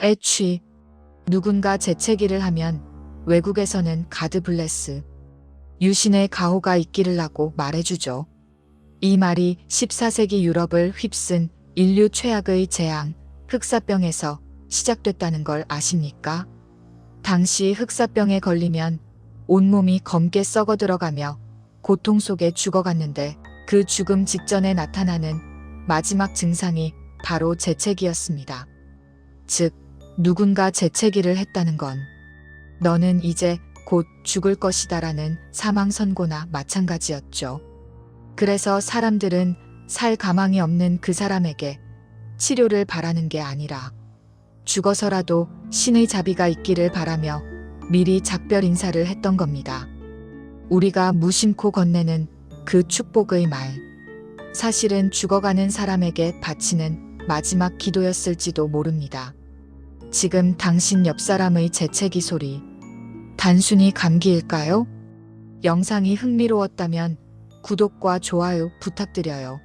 애취. 누군가 재채기를 하면 외국에서는 가드 블레스. 유신의 가호가 있기를 라고 말해주죠. 이 말이 14세기 유럽을 휩쓴 인류 최악의 재앙, 흑사병에서 시작됐다는 걸 아십니까? 당시 흑사병에 걸리면 온몸이 검게 썩어 들어가며 고통 속에 죽어갔는데 그 죽음 직전에 나타나는 마지막 증상이 바로 재채기였습니다. 즉, 누군가 재채기를 했다는 건 너는 이제 곧 죽을 것이다라는 사망 선고나 마찬가지였죠. 그래서 사람들은 살 가망이 없는 그 사람에게 치료를 바라는 게 아니라 죽어서라도 신의 자비가 있기를 바라며 미리 작별 인사를 했던 겁니다. 우리가 무심코 건네는 그 축복의 말. 사실은 죽어가는 사람에게 바치는 마지막 기도였을지도 모릅니다. 지금 당신 옆 사람의 재채기 소리, 단순히 감기일까요? 영상이 흥미로웠다면 구독과 좋아요 부탁드려요.